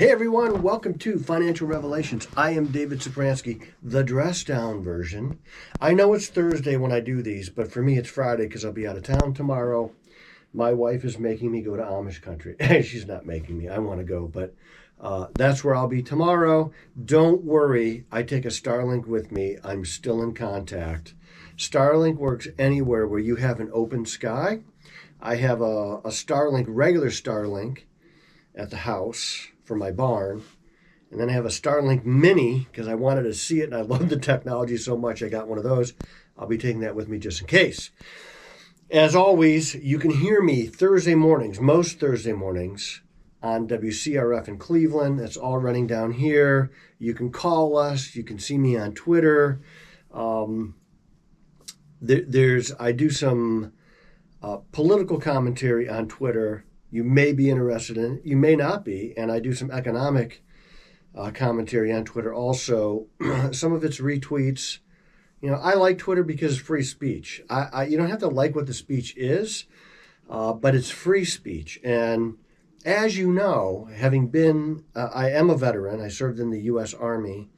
Hey everyone, welcome to Financial Revelations. I am David Sopransky, the dress down version. I know it's Thursday when I do these, but for me it's Friday because I'll be out of town tomorrow. My wife is making me go to Amish country. She's not making me, I want to go, but that's where I'll be tomorrow. Don't worry, I take a Starlink with me. I'm still in contact. Starlink works anywhere where you have an open sky. I have a Starlink, regular Starlink at the house for my barn. And then I have a Starlink Mini because I wanted to see it and I love the technology so much I got one of those. I'll be taking that with me just in case. As always, you can hear me Thursday mornings, most Thursday mornings on WCRF in Cleveland. That's all running down here. You can call us. You can see me on Twitter. I do some political commentary on Twitter. You may be interested in it. You may not be. And I do some economic commentary on Twitter also. Some of it's retweets. You know, I like Twitter because it's free speech. You don't have to like what the speech is, but it's free speech. And as you know, having been, I am a veteran. I served in the U.S. Army.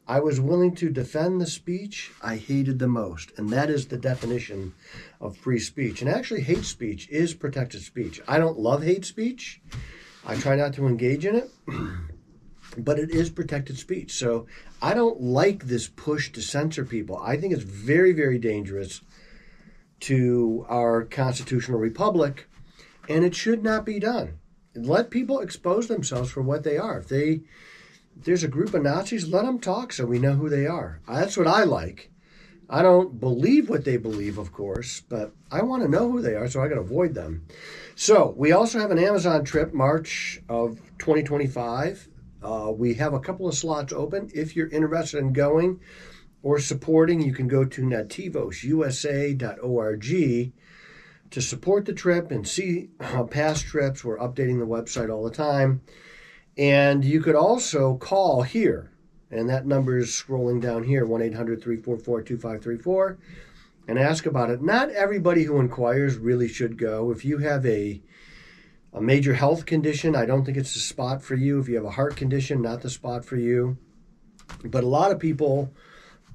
I was willing to defend the speech I hated the most. And that is the definition of free speech. And actually, hate speech is protected speech. I don't love hate speech. I try not to engage in it. But it is protected speech. So I don't like this push to censor people. I think it's very, very dangerous to our constitutional republic. And it should not be done. Let people expose themselves for what they are. If there's a group of Nazis, let them talk so we know who they are. That's what I like. I don't believe what they believe, of course, but I want to know who they are, so I got to avoid them. So we also have an Amazon trip, March of 2025. We have a couple of slots open. If you're interested in going or supporting, you can go to nativosusa.org to support the trip and see past trips. We're updating the website all the time. And you could also call here, and that number is scrolling down here, 1-800-344-2534, and ask about it. Not everybody who inquires really should go. If you have a major health condition, I don't think it's the spot for you. If you have a heart condition, not the spot for you. But a lot of people,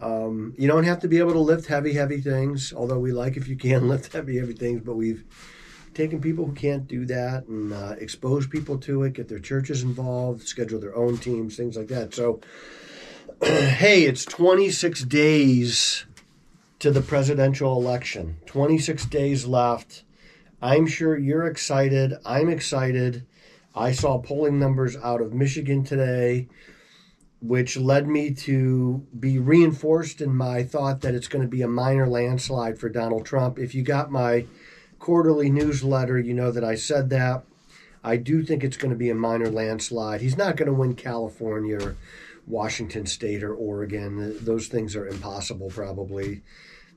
you don't have to be able to lift heavy things, although we like if you can lift heavy things, but we've taken people who can't do that and expose people to it, get their churches involved, schedule their own teams, things like that. So, hey, it's 26 days to the presidential election. 26 days left. I'm sure you're excited. I'm excited. I saw polling numbers out of Michigan today, which led me to be reinforced in my thought that it's going to be a minor landslide for Donald Trump. If you got my quarterly newsletter, you know that I said that. I do think it's going to be a minor landslide. He's not going to win California or Washington State or Oregon. Those things are impossible probably.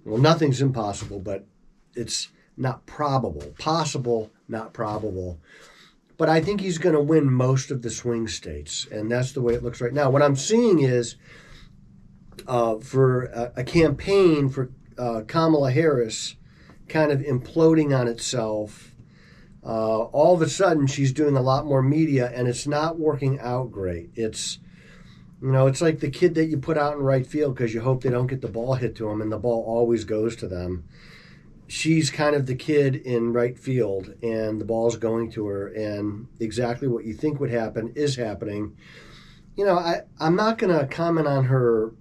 Well, nothing's impossible, but it's not probable. Possible, not probable. But I think he's going to win most of the swing states, and that's the way it looks right now. What I'm seeing is for a campaign for Kamala Harris kind of imploding on itself. All of a sudden, she's doing a lot more media, and it's not working out great. It's like the kid that you put out in right field because you hope they don't get the ball hit to them, and the ball always goes to them. She's kind of the kid in right field, and the ball's going to her, and exactly what you think would happen is happening. You know, I'm not going to comment on her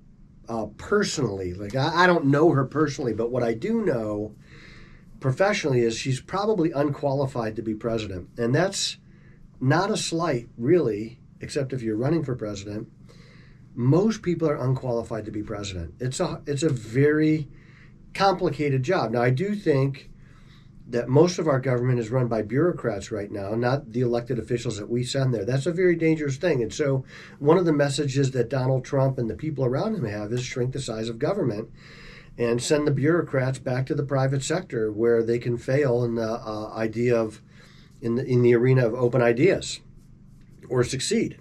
personally. Like, I don't know her personally, but what I do know professionally is she's probably unqualified to be president. And that's not a slight, really, except if you're running for president. Most people are unqualified to be president. It's a very complicated job. Now, I do think that most of our government is run by bureaucrats right now, not the elected officials that we send there. That's a very dangerous thing. And so one of the messages that Donald Trump and the people around him have is shrink the size of government and send the bureaucrats back to the private sector where they can fail in the in the arena of open ideas or succeed.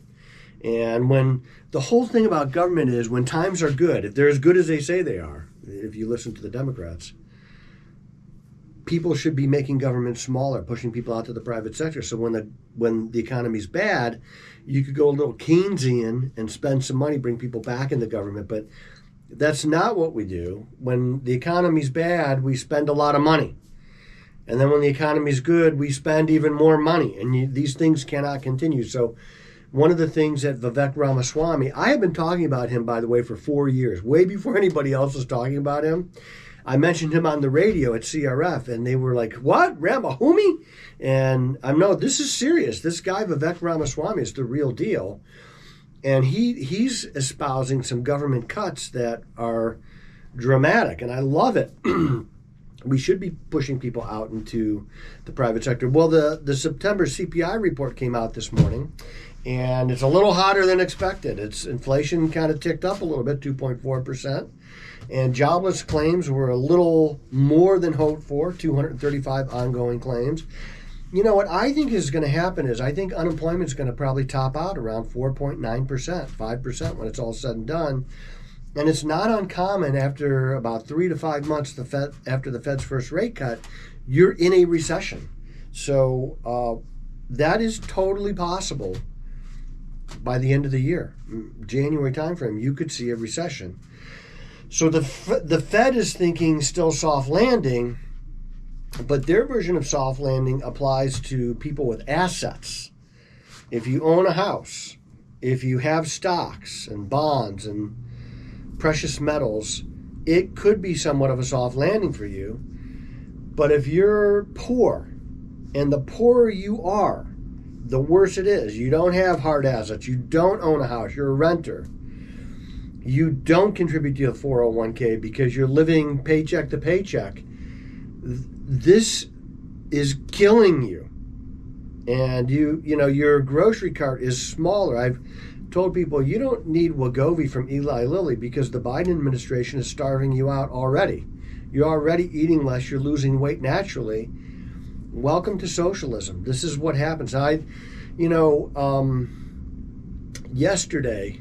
And when the whole thing about government is when times are good, if they're as good as they say they are, if you listen to the Democrats, people should be making government smaller, pushing people out to the private sector. So when the economy's bad, you could go a little Keynesian and spend some money, bring people back in the government. But that's not what we do. When the economy's bad, we spend a lot of money. And then when the economy's good, we spend even more money. And these things cannot continue. So one of the things that Vivek Ramaswamy, I have been talking about him, by the way, for 4 years, way before anybody else was talking about him. I mentioned him on the radio at CRF, and they were like, what? Ramahumi? And I know this is serious. This guy, Vivek Ramaswamy, is the real deal. And he's espousing some government cuts that are dramatic, and I love it. We should be pushing people out into the private sector. Well, the September CPI report came out this morning, and it's a little hotter than expected. Its inflation kind of ticked up a little bit, 2.4%. And jobless claims were a little more than hoped for, 235 ongoing claims. You know, what I think is going to happen is I think unemployment is going to probably top out around 4.9%, 5% when it's all said and done. And it's not uncommon after about 3 to 5 months after the Fed's first rate cut, you're in a recession. So that is totally possible by the end of the year. January timeframe, you could see a recession. So the Fed is thinking still soft landing, but their version of soft landing applies to people with assets. If you own a house, if you have stocks and bonds and precious metals, it could be somewhat of a soft landing for you. But if you're poor, and the poorer you are, the worse it is. You don't have hard assets. You don't own a house. You're a renter. You don't contribute to a 401k because you're living paycheck to paycheck. This is killing you. And you know, your grocery cart is smaller. I've told people you don't need Wegovy from Eli Lilly because the Biden administration is starving you out already. You're already eating less. You're losing weight naturally. Welcome to socialism. This is what happens. Yesterday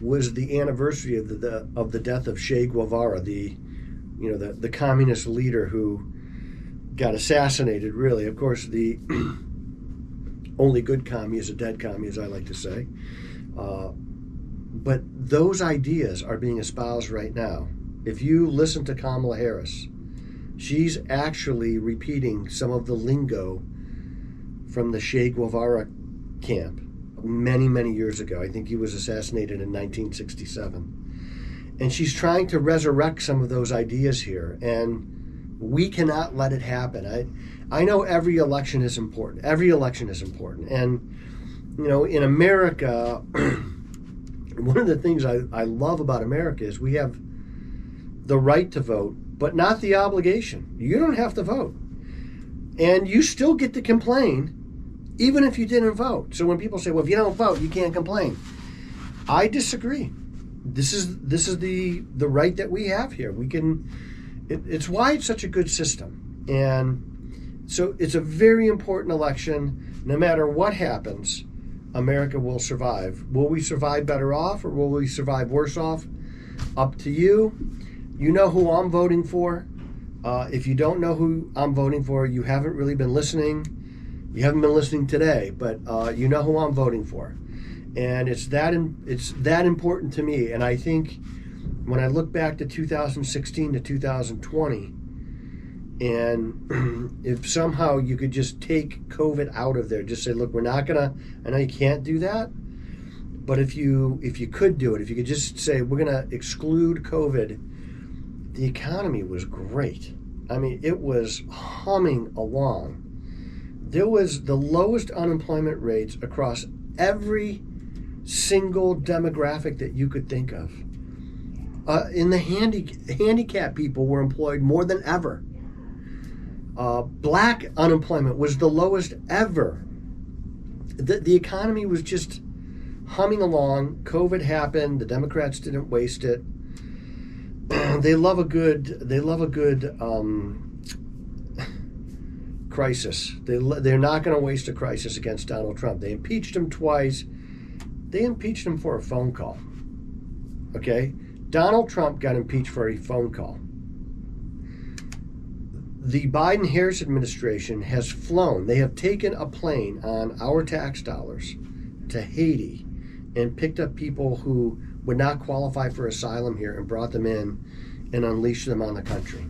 was the anniversary of the death of Che Guevara, the communist leader who got assassinated. Really, of course, the only good commie is a dead commie, as I like to say. But those ideas are being espoused right now. If you listen to Kamala Harris, she's actually repeating some of the lingo from the Che Guevara camp many, many years ago. I think he was assassinated in 1967. And she's trying to resurrect some of those ideas here, and we cannot let it happen. I know every election is important. Every election is important. And, you know, in America, one of the things I love about America is we have the right to vote, but not the obligation. You don't have to vote. And you still get to complain even if you didn't vote. So when people say, well, if you don't vote, you can't complain. I disagree. This is the right that we have here. We can, it's why it's such a good system. And so it's a very important election. No matter what happens, America will survive. Will we survive better off or will we survive worse off? Up to you. You know who I'm voting for. If you don't know who I'm voting for, you haven't really been listening. You haven't been listening today, but you know who I'm voting for. And it's that important to me. And I think when I look back to 2016 to 2020, and if somehow you could just take COVID out of there, just say, look, we're not gonna, I know you can't do that, but if you could do it, if you could just say we're gonna exclude COVID, the economy was great. I mean, it was humming along. There was the lowest unemployment rates across every single demographic that you could think of. In the handicapped people were employed more than ever. Black unemployment was the lowest ever. The economy was just humming along. COVID happened. The Democrats didn't waste it. They love a good crisis. They're not going to waste a crisis against Donald Trump. They impeached him twice. They impeached him for a phone call. Okay? Donald Trump got impeached for a phone call. the Biden-Harris administration has flown. They have taken a plane on our tax dollars to Haiti and picked up people who would not qualify for asylum here and brought them in and unleashed them on the country.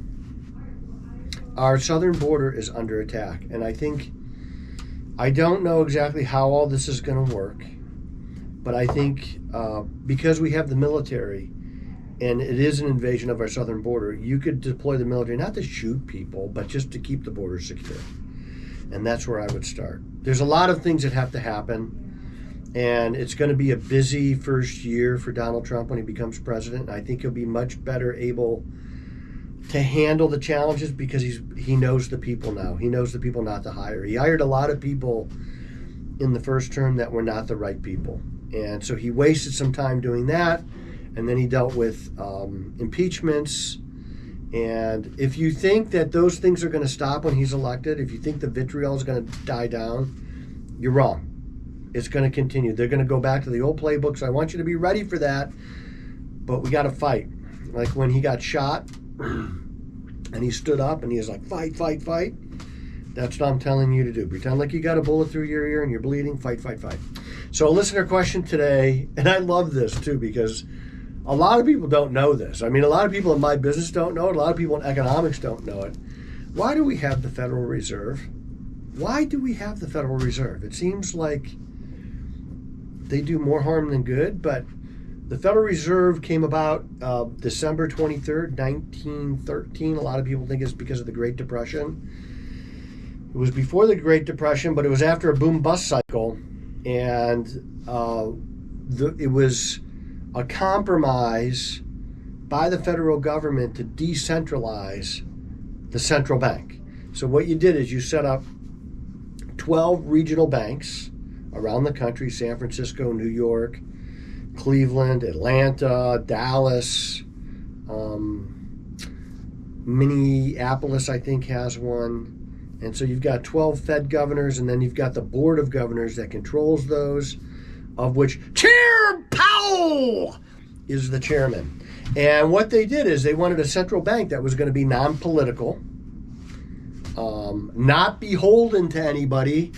Our southern border is under attack, and I don't know exactly how all this is going to work, but I think because we have the military and it is an invasion of our southern border, you could deploy the military not to shoot people, but just to keep the border secure. And that's where I would start. There's a lot of things that have to happen, and it's going to be a busy first year for Donald Trump when he becomes president. I think he'll be much better able to handle the challenges because he knows the people now. He knows the people not to hire. He hired a lot of people in the first term that were not the right people. And so he wasted some time doing that, and then he dealt with impeachments. And if you think that those things are going to stop when he's elected, if you think the vitriol is going to die down, you're wrong. It's going to continue. They're going to go back to the old playbook, so I want you to be ready for that, but we got to fight. Like when he got shot and he stood up and he was like, fight, fight, fight. That's what I'm telling you to do. Pretend like you got a bullet through your ear and you're bleeding. Fight, fight, fight. So a listener question today, and I love this too because a lot of people don't know this. I mean, a lot of people in my business don't know it. A lot of people in economics don't know it. Why do we have the Federal Reserve? Why do we have the Federal Reserve? It seems like they do more harm than good, but the Federal Reserve came about December 23rd, 1913. A lot of people think it's because of the Great Depression. It was before the Great Depression, but it was after a boom-bust cycle, and it was a compromise by the federal government to decentralize the central bank. So what you did is you set up 12 regional banks around the country: San Francisco, New York, Cleveland, Atlanta, Dallas, Minneapolis, I think, has one. And so you've got 12 Fed governors, and then you've got the Board of Governors that controls those, of which Chair Powell is the chairman. And what they did is they wanted a central bank that was going to be non-political, not beholden to anybody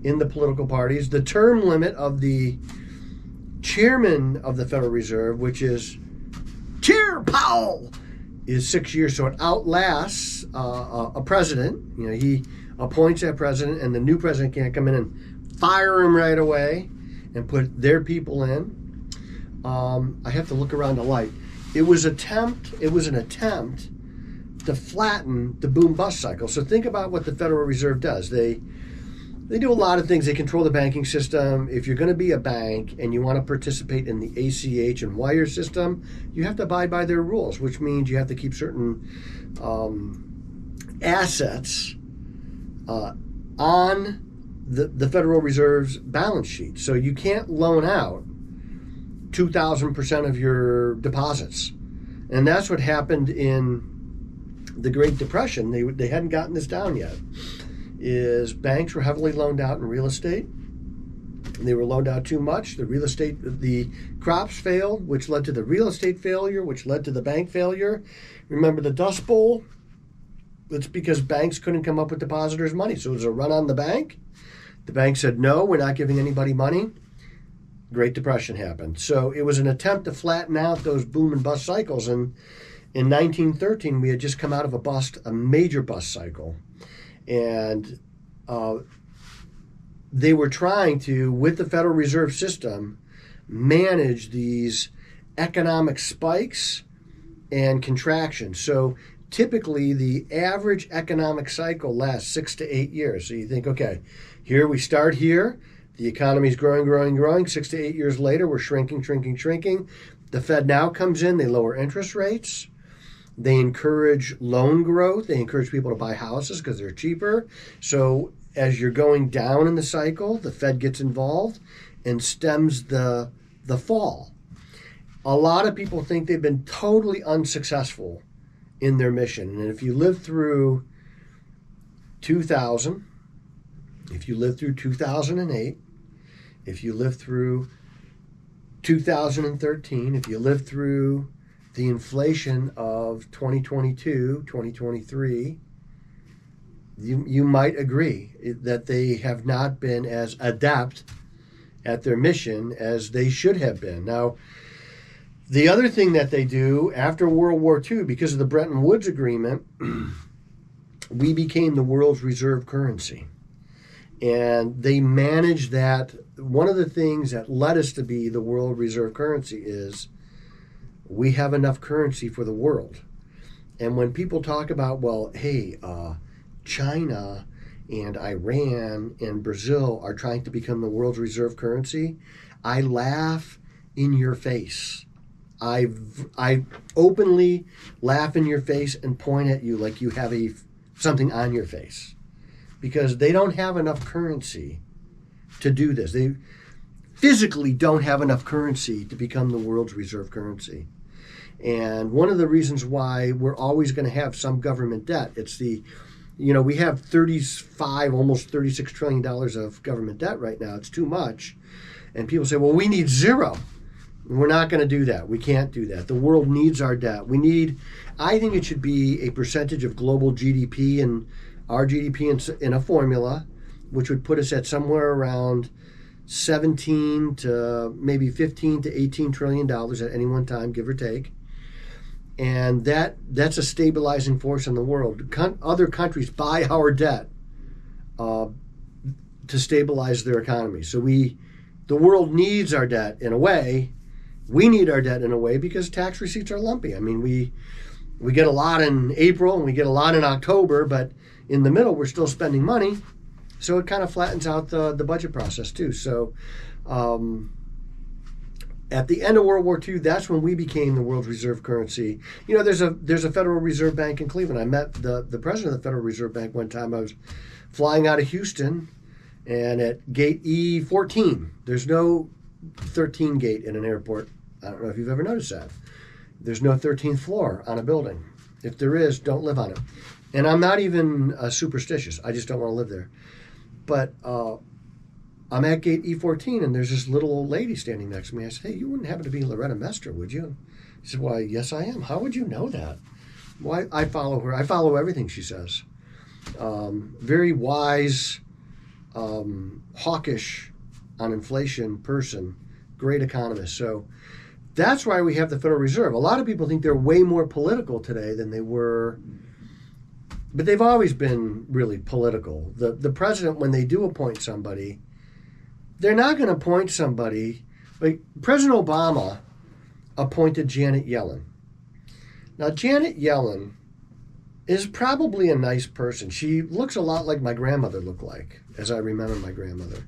in the political parties. The term limit of the chairman of the Federal Reserve, which is Chair Powell, is 6 years, so it outlasts a president. You know, he appoints that president, and the new president can't come in and fire him right away and put their people in. I have to look around the light. It was an attempt to flatten the boom-bust cycle. So think about what the Federal Reserve does. They do a lot of things. They control the banking system. If you're going to be a bank and you want to participate in the ACH and wire system, you have to abide by their rules, which means you have to keep certain assets on the Federal Reserve's balance sheet. So you can't loan out 2,000% of your deposits. And that's what happened in the Great Depression. They hadn't gotten this down yet. Is banks were heavily loaned out in real estate. They were loaned out too much. The crops failed, which led to the real estate failure, which led to the bank failure. Remember the Dust Bowl? It's because banks couldn't come up with depositors' money. So it was a run on the bank. The bank said, no, we're not giving anybody money. Great Depression happened. So it was an attempt to flatten out those boom and bust cycles. And in 1913, we had just come out of a major bust cycle. And they were trying to, with the Federal Reserve System, manage these economic spikes and contractions. So typically, the average economic cycle lasts 6 to 8 years. So you think, okay, here we start here. The economy's growing, growing, growing. 6 to 8 years later, we're shrinking, shrinking, shrinking. The Fed now comes in. They lower interest rates. They encourage loan growth. They encourage people to buy houses because they're cheaper. So as you're going down in the cycle, the Fed gets involved and stems the fall. A lot of people think they've been totally unsuccessful in their mission. And if you live through 2000, if you live through 2008, if you live through 2013, if you live through the inflation of 2022, 2023, you might agree that they have not been as adept at their mission as they should have been. Now, the other thing that they do after World War II, because of the Bretton Woods Agreement, we became the world's reserve currency. And they managed that. One of the things that led us to be the world reserve currency is we have enough currency for the world. And when people talk about, well, hey, China and Iran and Brazil are trying to become the world's reserve currency, I laugh in your face. I openly laugh in your face and point at you like you have something on your face, because they don't have enough currency to do this. They physically don't have enough currency to become the world's reserve currency. And one of the reasons why we're always going to have some government debt, we have 35, almost $36 trillion of government debt right now. It's too much. And people say, well, we need zero. We're not going to do that. We can't do that. The world needs our debt. I think it should be a percentage of global GDP, and our GDP in a formula, which would put us at somewhere around 17 to maybe 15 to $18 trillion at any one time, give or take. And that's a stabilizing force in the world. Other countries buy our debt to stabilize their economy. So the world needs our debt in a way. We need our debt in a way because tax receipts are lumpy. I mean, we get a lot in April and we get a lot in October, but in the middle we're still spending money. So it kind of flattens out the budget process too. So at the end of World War II, that's when we became the world's reserve currency. There's a Federal Reserve Bank in Cleveland. I met the president of the Federal Reserve Bank one time. I was flying out of Houston, and at gate E14, there's no 13 gate in an airport. I don't know if you've ever noticed that. There's no 13th floor on a building. If there is, don't live on it. And I'm not even superstitious. I just don't want to live there. But I'm at gate E14, and there's this little old lady standing next to me. I said, hey, you wouldn't happen to be Loretta Mester, would you? She said, why, yes, I am. How would you know that? Well, I follow her. I follow everything she says. Very wise, hawkish on inflation person, great economist. So that's why we have the Federal Reserve. A lot of people think they're way more political today than they were, but they've always been really political. The president, when they do appoint somebody, they're not going to appoint somebody. Like President Obama appointed Janet Yellen. Now, Janet Yellen is probably a nice person. She looks a lot like my grandmother looked like, as I remember my grandmother.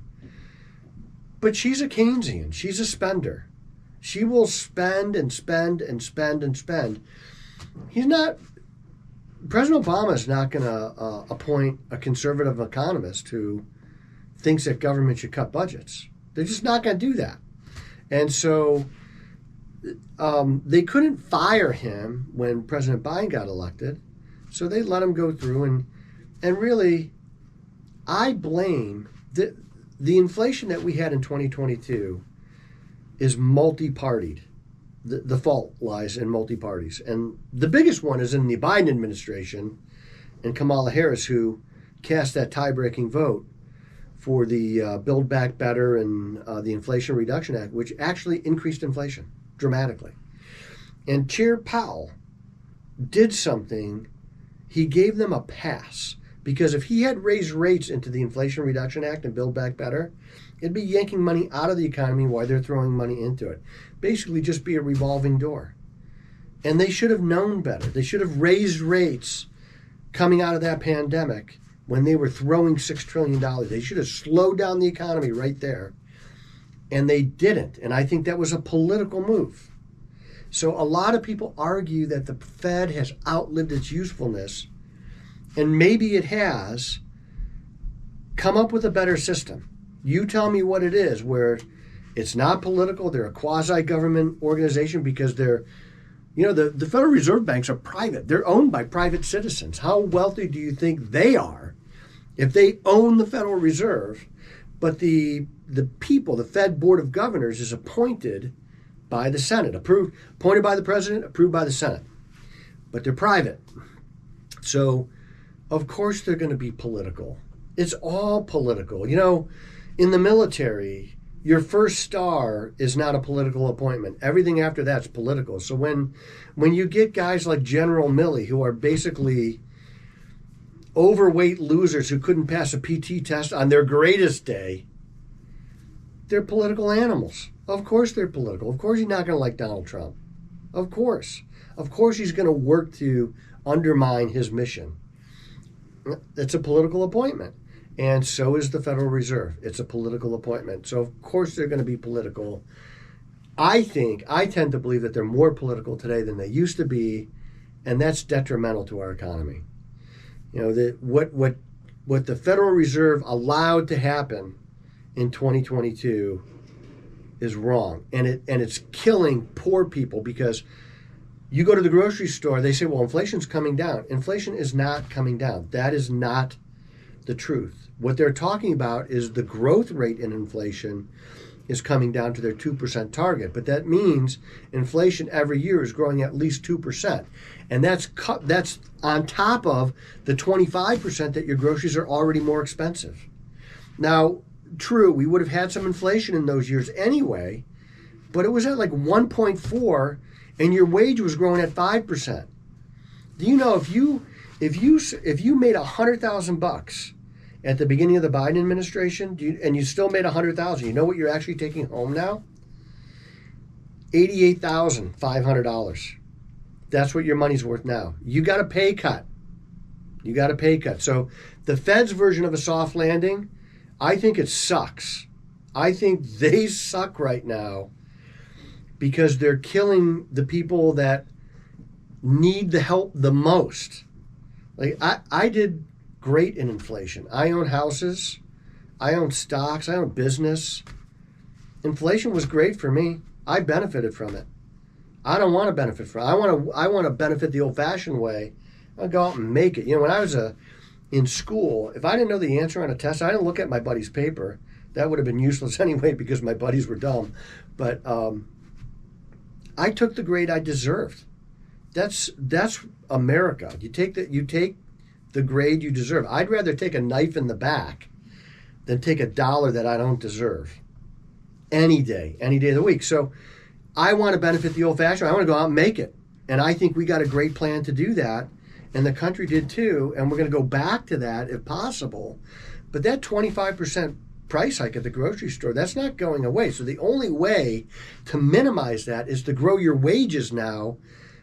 But she's a Keynesian. She's a spender. She will spend and spend and spend and spend. President Obama is not going to appoint a conservative economist who thinks that government should cut budgets. They're just not going to do that. And so they couldn't fire him when President Biden got elected, so they let him go through. And really, I blame the inflation that we had in 2022 is multi-partied. The fault lies in multi-parties. And the biggest one is in the Biden administration and Kamala Harris, who cast that tie-breaking vote for the Build Back Better and the Inflation Reduction Act, which actually increased inflation dramatically. And Chair Powell did something. He gave them a pass, because if he had raised rates into the Inflation Reduction Act and Build Back Better, it'd be yanking money out of the economy while they're throwing money into it. Basically just be a revolving door. And they should have known better. They should have raised rates coming out of that pandemic when they were throwing $6 trillion. They should have slowed down the economy right there. And they didn't. And I think that was a political move. So a lot of people argue that the Fed has outlived its usefulness. And maybe it has. Come up with a better system. You tell me what it is, where it's not political. They're a quasi-government organization because they're, the Federal Reserve Banks are private. They're owned by private citizens. How wealthy do you think they are if they own the Federal Reserve? But the people, the Fed Board of Governors, is appointed by the Senate, appointed by the President, approved by the Senate. But they're private. So Of course they're going to be political. It's all political. You know, in the military, your first star is not a political appointment. Everything after that's political. So when you get guys like General Milley, who are basically overweight losers who couldn't pass a PT test on their greatest day, they're political animals. Of course they're political. Of course he's not going to like Donald Trump. Of course. Of course he's going to work to undermine his mission. It's a political appointment. And so is the Federal Reserve. It's a political appointment. So of course they're going to be political. I tend to believe that they're more political today than they used to be, and that's detrimental to our economy. You know, what the Federal Reserve allowed to happen in 2022 is wrong, and it's killing poor people, because you go to the grocery store, they say, well, inflation's coming down. Inflation is not coming down. That is not the truth. What they're talking about is the growth rate in inflation is coming down to their 2% target, but that means inflation every year is growing at least 2%, and that's on top of the 25% that your groceries are already more expensive. Now, true, we would have had some inflation in those years anyway, but it was at like 1.4, and your wage was growing at 5%. Do you know if you made $100,000 at the beginning of the Biden administration, and you still made $100,000, you know what you're actually taking home now? $88,500. That's what your money's worth now. You got a pay cut. So the Fed's version of a soft landing, I think it sucks. I think they suck right now because they're killing the people that need the help the most. Like I did great in inflation. I own houses, I own stocks, I own business. Inflation was great for me. I benefited from it. I don't want to benefit from it. I want to benefit the old-fashioned way. I'll go out and make it. You know, when I was in school, if I didn't know the answer on a test, I didn't look at my buddy's paper. That would have been useless anyway because my buddies were dumb. But I took the grade I deserved. That's America. You take the grade you deserve. I'd rather take a knife in the back than take $1 that I don't deserve. Any day of the week. So I want to benefit the old-fashioned. I want to go out and make it. And I think we got a great plan to do that. And the country did too. And we're going to go back to that if possible. But that 25% price hike at the grocery store, that's not going away. So the only way to minimize that is to grow your wages now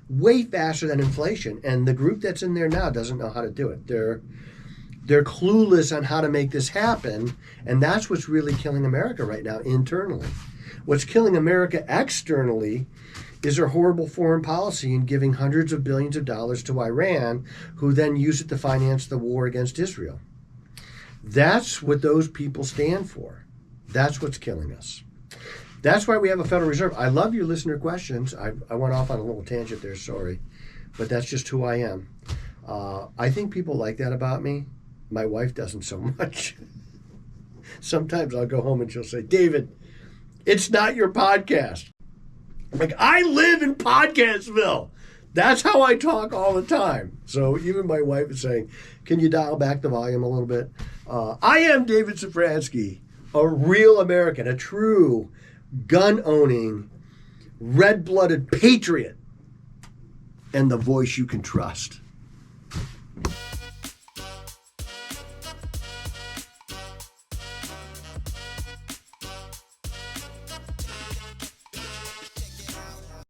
way faster than inflation. And the group that's in there now doesn't know how to do it. They're clueless on how to make this happen. And that's what's really killing America right now internally. What's killing America externally is their horrible foreign policy in giving hundreds of billions of dollars to Iran, who then use it to finance the war against Israel. That's what those people stand for. That's what's killing us. That's why we have a Federal Reserve. I love your listener questions. I went off on a little tangent there, sorry. But that's just who I am. I think people like that about me. My wife doesn't so much. Sometimes I'll go home and she'll say, David, it's not your podcast. I'm like, I live in Podcastville. That's how I talk all the time. So even my wife is saying, can you dial back the volume a little bit? I am David Safransky, a real American, a true gun-owning, red-blooded patriot, and the voice you can trust.